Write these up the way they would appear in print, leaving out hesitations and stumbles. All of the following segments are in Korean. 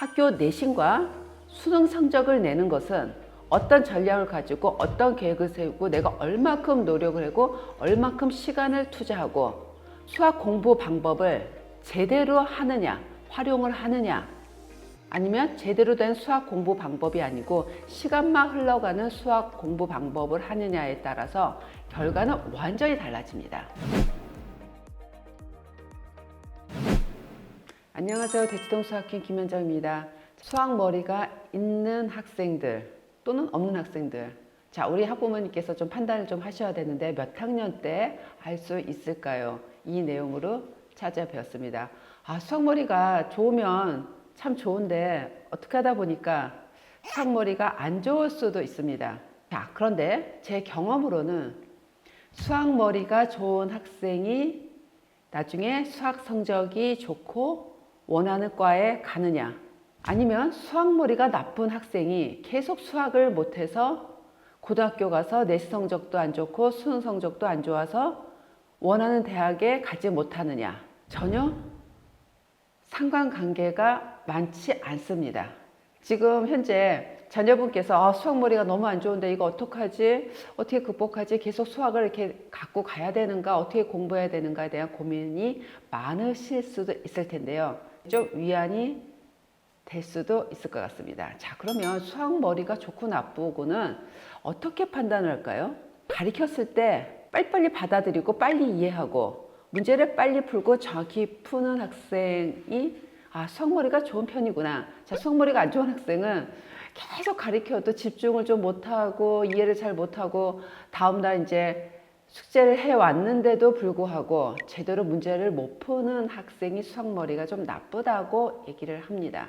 학교 내신과 수능 성적을 내는 것은 어떤 전략을 가지고 어떤 계획을 세우고 내가 얼마큼 노력을 하고 얼마큼 시간을 투자하고 수학 공부 방법을 제대로 하느냐, 활용을 하느냐, 아니면 제대로 된 수학 공부 방법이 아니고 시간만 흘러가는 수학 공부 방법을 하느냐에 따라서 결과는 완전히 달라집니다. 안녕하세요. 대치동 수학교 김현정입니다. 수학머리가 있는 학생들 또는 없는 학생들, 자, 우리 학부모님께서 좀 판단을 좀 하셔야 되는데 몇 학년 때 할 수 있을까요? 이 내용으로 찾아뵈었습니다. 수학머리가 좋으면 참 좋은데 어떻게 하다 보니까 수학머리가 안 좋을 수도 있습니다. 자, 그런데 제 경험으로는 수학머리가 좋은 학생이 나중에 수학 성적이 좋고 원하는 과에 가느냐, 아니면 수학머리가 나쁜 학생이 계속 수학을 못해서 고등학교 가서 내신 성적도 안 좋고 수능 성적도 안 좋아서 원하는 대학에 가지 못하느냐, 전혀 상관관계가 많지 않습니다. 지금 현재 자녀분께서 수학머리가 너무 안 좋은데 이거 어떡하지? 어떻게 극복하지? 계속 수학을 이렇게 갖고 가야 되는가? 어떻게 공부해야 되는가에 대한 고민이 많으실 수도 있을 텐데요. 좀 위안이 될 수도 있을 것 같습니다. 자, 그러면 수학머리가 좋고 나쁘고는 어떻게 판단을 할까요? 가르쳤을 때 빨리빨리 받아들이고 빨리 이해하고 문제를 빨리 풀고 정확히 푸는 학생이 수학머리가 좋은 편이구나. 자, 수학머리가 안 좋은 학생은 계속 가르쳐도 집중을 좀 못하고 이해를 잘 못하고 다음날 이제 숙제를 해왔는데도 불구하고 제대로 문제를 못 푸는 학생이 수학머리가 좀 나쁘다고 얘기를 합니다.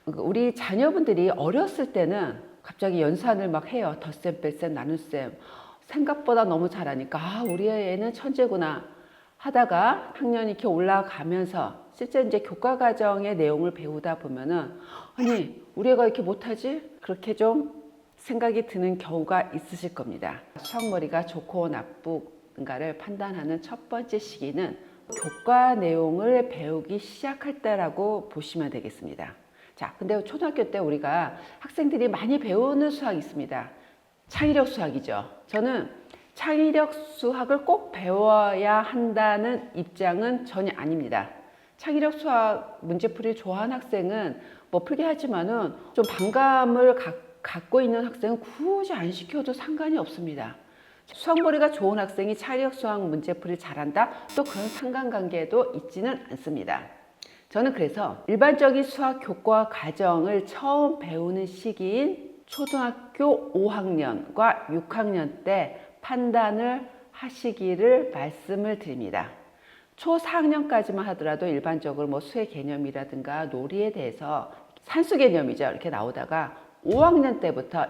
우리 자녀분들이 어렸을 때는 갑자기 연산을 막 해요. 덧셈, 뺄셈, 나눗셈. 생각보다 너무 잘하니까 우리 애는 천재구나 하다가 학년이 이렇게 올라가면서 실제 이제 교과 과정의 내용을 배우다 보면은 아니 우리 애가 이렇게 못하지? 그렇게 좀 생각이 드는 경우가 있으실 겁니다. 수학머리가 좋고 나쁜가를 판단하는 첫 번째 시기는 교과 내용을 배우기 시작할 때라고 보시면 되겠습니다. 자, 근데 초등학교 때 우리가 학생들이 많이 배우는 수학이 있습니다. 창의력 수학이죠. 저는 창의력 수학을 꼭 배워야 한다는 입장은 전혀 아닙니다. 창의력 수학 문제풀이를 좋아하는 학생은 뭐 풀게 하지만은 좀 반감을 갖고 있는 학생은 굳이 안 시켜도 상관이 없습니다. 수학머리가 좋은 학생이 창의력 수학 문제풀이를 잘한다? 또 그런 상관관계도 있지는 않습니다. 저는 그래서 일반적인 수학 교과 과정을 처음 배우는 시기인 초등학교 5학년과 6학년 때 판단을 하시기를 말씀을 드립니다. 초 4학년까지만 하더라도 일반적으로 뭐 수의 개념이라든가 놀이에 대해서 산수 개념이죠. 이렇게 나오다가 5학년 때부터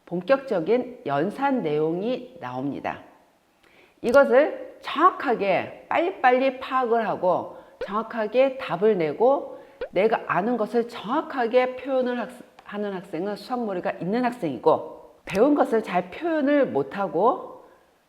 본격적인 연산 내용이 나옵니다. 이것을 정확하게 빨리빨리 파악을 하고 정확하게 답을 내고 내가 아는 것을 정확하게 표현을 하는 학생은 수학머리가 있는 학생이고, 배운 것을 잘 표현을 못하고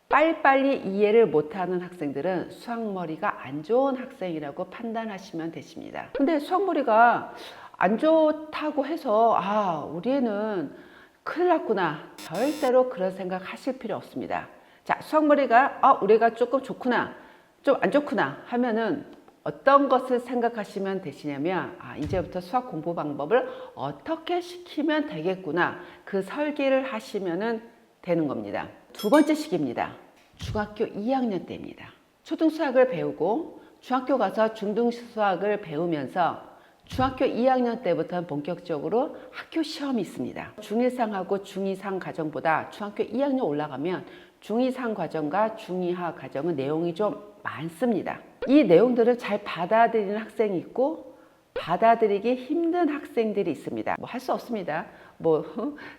빨리빨리 이해를 못하는 학생들은 수학머리가 안 좋은 학생이라고 판단하시면 되십니다. 근데 수학머리가 안 좋다고 해서 우리 애는 큰일 났구나, 절대로 그런 생각 하실 필요 없습니다. 자, 수학머리가 우리 애가 조금 좋구나, 좀 안 좋구나 하면은 어떤 것을 생각하시면 되시냐면 이제부터 수학 공부 방법을 어떻게 시키면 되겠구나, 그 설계를 하시면 되는 겁니다. 두 번째 시기입니다. 중학교 2학년 때입니다. 초등수학을 배우고 중학교 가서 중등수학을 배우면서 중학교 2학년 때부터는 본격적으로 학교 시험이 있습니다. 중1상하고 중2상 과정보다 중학교 2학년 올라가면 중2상 과정과 중2하 과정은 내용이 좀 많습니다. 이 내용들을 잘 받아들이는 학생이 있고 받아들이기 힘든 학생들이 있습니다. 뭐 할 수 없습니다. 뭐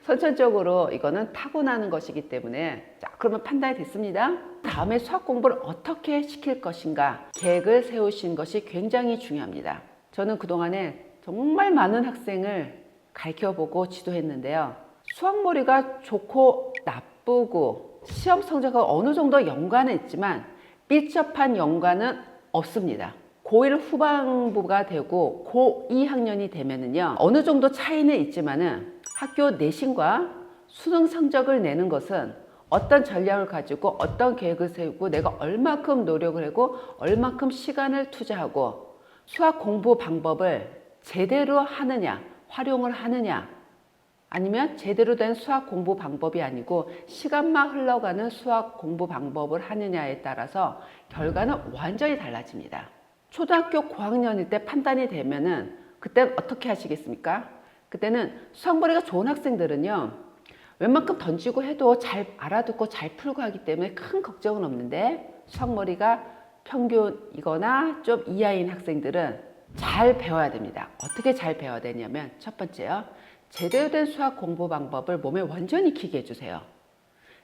선천적으로 이거는 타고나는 것이기 때문에, 자, 그러면 판단이 됐습니다. 다음에 수학 공부를 어떻게 시킬 것인가 계획을 세우신 것이 굉장히 중요합니다. 저는 그동안에 정말 많은 학생을 가르쳐보고 지도했는데요. 수학머리가 좋고 나쁘고 시험 성적과 어느 정도 연관은 있지만 밀접한 연관은 없습니다. 고1 후반부가 되고 고2 학년이 되면은요, 어느 정도 차이는 있지만은 학교 내신과 수능 성적을 내는 것은 어떤 전략을 가지고 어떤 계획을 세우고 내가 얼마큼 노력을 하고 얼마큼 시간을 투자하고 수학 공부 방법을 제대로 하느냐, 활용을 하느냐, 아니면 제대로 된 수학 공부 방법이 아니고 시간만 흘러가는 수학 공부 방법을 하느냐에 따라서 결과는 완전히 달라집니다. 초등학교 고학년일 때 판단이 되면은 그때 어떻게 하시겠습니까? 그때는 수학머리가 좋은 학생들은요, 웬만큼 던지고 해도 잘 알아듣고 잘 풀고 하기 때문에 큰 걱정은 없는데, 수학머리가 평균이거나 좀 이하인 학생들은 잘 배워야 됩니다. 어떻게 잘 배워야 되냐면, 첫 번째요, 제대로 된 수학 공부 방법을 몸에 완전히 익히게 해주세요.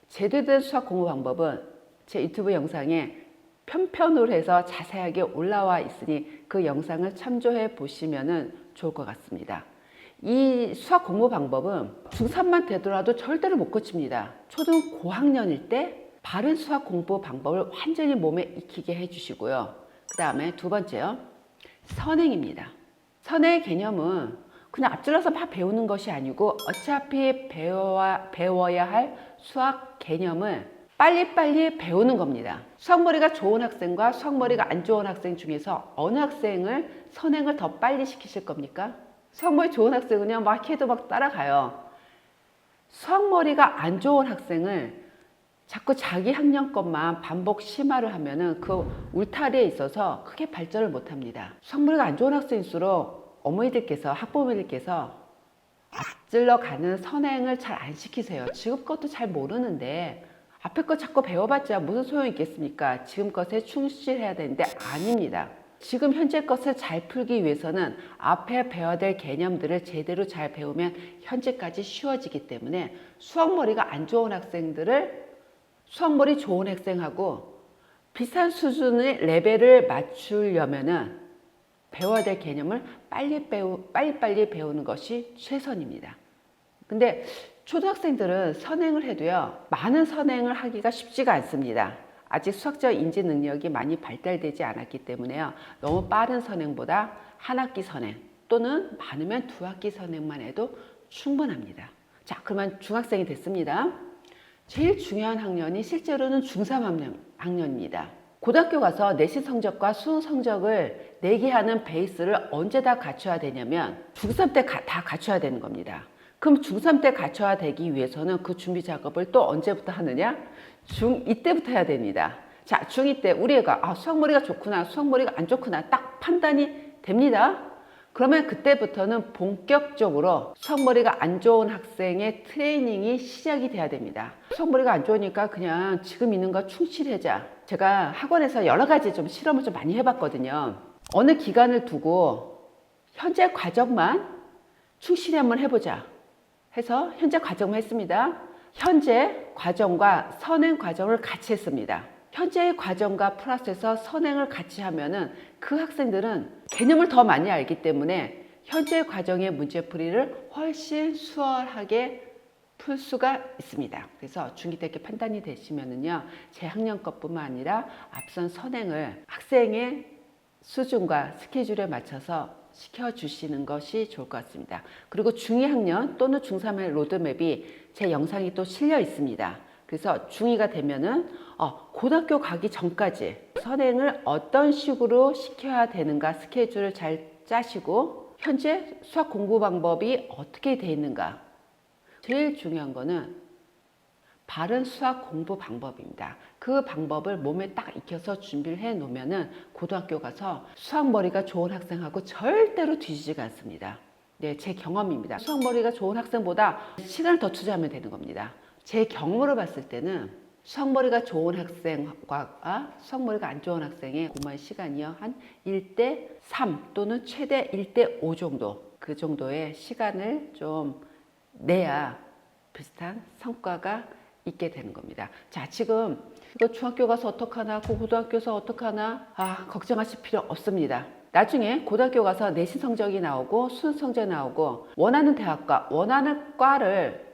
제대로 된 수학 공부 방법은 제 유튜브 영상에 편편으로 해서 자세하게 올라와 있으니 그 영상을 참조해 보시면 좋을 것 같습니다. 이 수학 공부 방법은 중3만 되더라도 절대로 못 고칩니다. 초등 고학년일 때 바른 수학 공부 방법을 완전히 몸에 익히게 해주시고요. 그 다음에 두 번째요, 선행입니다. 선행의 개념은 그냥 앞질러서 막 배우는 것이 아니고 어차피 배워야 할 수학 개념을 빨리빨리 배우는 겁니다. 수학머리가 좋은 학생과 수학머리가 안 좋은 학생 중에서 어느 학생을 선행을 더 빨리 시키실 겁니까? 수학머리 좋은 학생은요, 막 해도 막 따라가요. 수학머리가 안 좋은 학생을 자꾸 자기 학년 것만 반복 심화를 하면은 그 울타리에 있어서 크게 발전을 못 합니다. 수학머리가 안 좋은 학생일수록 어머니들께서, 학부모님들께서 앞질러 가는 선행을 잘 안 시키세요. 지금 것도 잘 모르는데 앞에 거 자꾸 배워봤자 무슨 소용이 있겠습니까? 지금 것에 충실해야 되는데 아닙니다. 지금 현재 것을 잘 풀기 위해서는 앞에 배워야 될 개념들을 제대로 잘 배우면 현재까지 쉬워지기 때문에 수학머리가 안 좋은 학생들을 수학머리 좋은 학생하고 비슷한 수준의 레벨을 맞추려면은 배워야 될 개념을 빨리빨리 배우는 것이 최선입니다. 근데 초등학생들은 선행을 해도요, 많은 선행을 하기가 쉽지가 않습니다. 아직 수학적 인지 능력이 많이 발달되지 않았기 때문에요, 너무 빠른 선행보다 한 학기 선행 또는 많으면 두 학기 선행만 해도 충분합니다. 자, 그러면 중학생이 됐습니다. 제일 중요한 학년이 실제로는 중3 학년입니다. 고등학교 가서 내신 성적과 수능 성적을 내게 하는 베이스를 언제 다 갖춰야 되냐면 중3 때 다 갖춰야 되는 겁니다. 그럼 중3 때 갖춰야 되기 위해서는 그 준비 작업을 또 언제부터 하느냐? 중2 때부터 해야 됩니다. 자, 중2 때 우리 애가 수학머리가 좋구나, 수학머리가 안 좋구나 딱 판단이 됩니다. 그러면 그때부터는 본격적으로 수학머리가 안 좋은 학생의 트레이닝이 시작이 돼야 됩니다. 수학머리가 안 좋으니까 그냥 지금 있는 거 충실하자. 제가 학원에서 여러 가지 좀 실험을 좀 많이 해봤거든요. 어느 기간을 두고 현재 과정만 충실히 한번 해보자 해서 현재 과정을 했습니다. 현재 과정과 선행 과정을 같이 했습니다. 현재의 과정과 플러스해서 선행을 같이 하면은 그 학생들은 개념을 더 많이 알기 때문에 현재 과정의 문제풀이를 훨씬 수월하게 풀 수가 있습니다. 그래서 중2 때 이렇게 판단이 되시면은요, 제 학년 것뿐만 아니라 앞선 선행을 학생의 수준과 스케줄에 맞춰서 시켜주시는 것이 좋을 것 같습니다. 그리고 중2 학년 또는 중3의 로드맵이 제 영상이 또 실려 있습니다. 그래서 중2가 되면은 고등학교 가기 전까지 선행을 어떤 식으로 시켜야 되는가 스케줄을 잘 짜시고 현재 수학 공부 방법이 어떻게 되어 있는가, 제일 중요한 거는 바른 수학 공부 방법입니다. 그 방법을 몸에 딱 익혀서 준비를 해 놓으면은 고등학교 가서 수학머리가 좋은 학생하고 절대로 뒤지지가 않습니다. 네, 제 경험입니다. 수학머리가 좋은 학생보다 시간을 더 투자하면 되는 겁니다. 제 경험으로 봤을 때는 수학머리가 좋은 학생과 수학머리가 안 좋은 학생의 공부할 시간이요, 한 1대3 또는 최대 1대5 정도, 그 정도의 시간을 좀 내야 비슷한 성과가 있게 되는 겁니다. 자, 지금 이거 중학교 가서 어떡하나, 고등학교 가서 어떡하나 걱정하실 필요 없습니다. 나중에 고등학교 가서 내신 성적이 나오고 수능 성적이 나오고 원하는 대학과 원하는 과를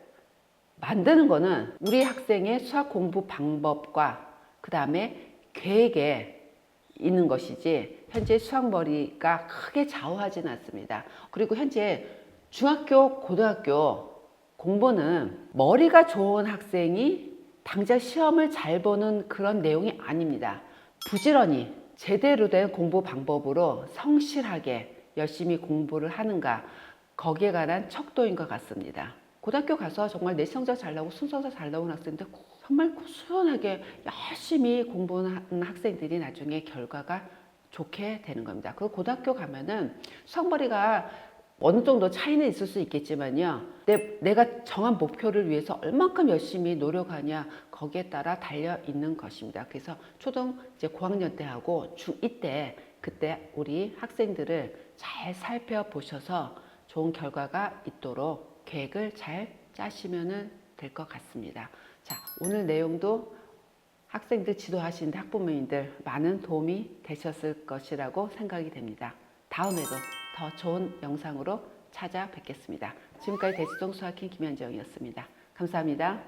만드는 거는 우리 학생의 수학 공부 방법과 그 다음에 계획에 있는 것이지 현재 수학머리가 크게 좌우하지는 않습니다. 그리고 현재 중학교, 고등학교 공부는 머리가 좋은 학생이 당장 시험을 잘 보는 그런 내용이 아닙니다. 부지런히 제대로 된 공부 방법으로 성실하게 열심히 공부를 하는가, 거기에 관한 척도인 것 같습니다. 고등학교 가서 정말 내성적 잘 나오고 순성적 잘 나오는 학생들 정말 꾸준하게 열심히 공부하는 학생들이 나중에 결과가 좋게 되는 겁니다. 그 고등학교 가면은 수학머리가 어느 정도 차이는 있을 수 있겠지만요. 내가 정한 목표를 위해서 얼만큼 열심히 노력하냐 거기에 따라 달려 있는 것입니다. 그래서 초등 이제 고학년 때 하고 중2 때 그때 우리 학생들을 잘 살펴보셔서 좋은 결과가 있도록 계획을 잘 짜시면 될 것 같습니다. 자, 오늘 내용도 학생들 지도하시는 학부모님들 많은 도움이 되셨을 것이라고 생각이 됩니다. 다음에도 더 좋은 영상으로 찾아뵙겠습니다. 지금까지 대치동 수학행 김현정이었습니다. 감사합니다.